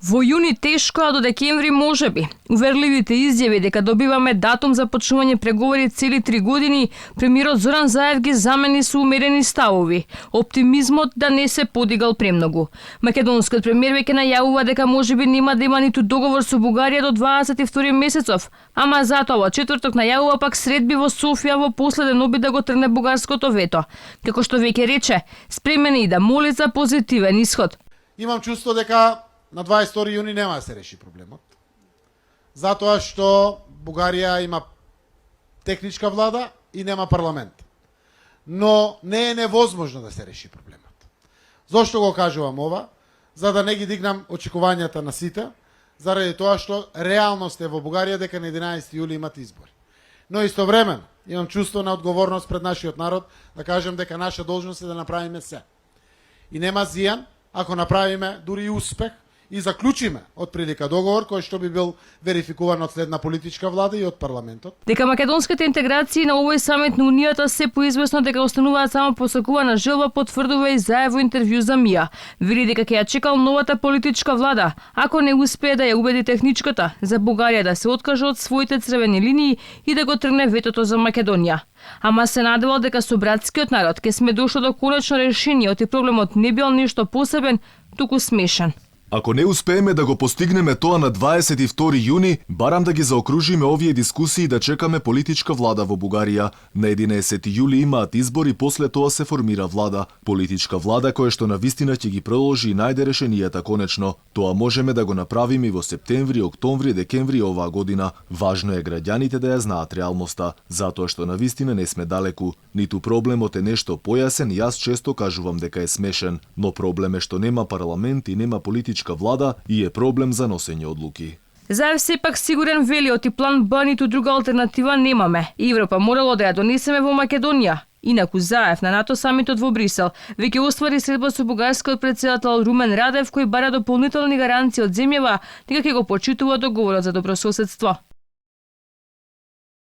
Во јуни тешко, а до декември можеби. Уверливите изјави дека добиваме датум за почнување преговори цели 3 години, премиерот Зоран Заев ги замени со умерени ставови. Оптимизмот да не се подигал премногу. Македонскиот премиер веќе најавува дека можеби нема да има ниту договор со Бугарија до 22 месецов, ама затоа во четврток најавува пак средби во Софија во последен обид да го тргне бугарското вето. Како што веќе рече, спремен е и да моли за позитивен исход. Имам чувство дека на 22 јуни нема да се реши проблемот. Затоа што Бугарија има техничка влада и нема парламент. Но не е невозможно да се реши проблемот. Зошто го кажувам ова? За да не ги дигнам очекувањата на сите, заради тоа што реалност е во Бугарија дека на 11 јули имат избори. Но истовремено имам чувство на одговорност пред нашиот народ да кажем дека наша должност е да направиме се. И нема зијан ако направиме дури и успех и заклучиме од прилика договор кој што би бил верификуван од следна политичка влада и од парламентот. Дека македонските интеграции на овој самит на Унијата се поизвестно дека остануваат само посакувана желба, потврдува и Заев во интервју за МИА. Вели дека ќе ја чекал новата политичка влада, ако не успее да ја убеди техничката, за Бугарија да се откаже од своите црвени линии и да го тргне ветото за Македонија. Ама се надевал дека со братскиот народ ќе сме дошло до конечно решение, оти проблемот не бил нешто посебен, туку смешен. Ако не успееме да го постигнеме тоа на 22 јуни, барам да ги заокружиме овие дискусии и да чекаме политичка влада во Бугарија. На 11 јули имаат избори, после тоа се формира влада. Политичка влада која што навистина ќе ги продолжи и најде решенијата конечно. Тоа можеме да го направиме и во септември, октомври, декември оваа година. Важно е граѓаните да ја знаат реалноста, затоа што навистина не сме далеку. Ниту проблемот е нешто појасен, јас често кажувам дека е смешен, но проблем е што нема парламент и нема политичка влада и е проблем за носење одлуки. Заев сепак сигурен вели оти план Б ниту друга алтернатива немаме. Европа морало да ја донесеме во Македонија. Инаку Заев на НАТО самитот во Брисел веќе оствари средба со бугарскиот претседател Румен Радев кој бара дополнителни гаранции од земјава дека ќе го почитува договорот за добрососедство.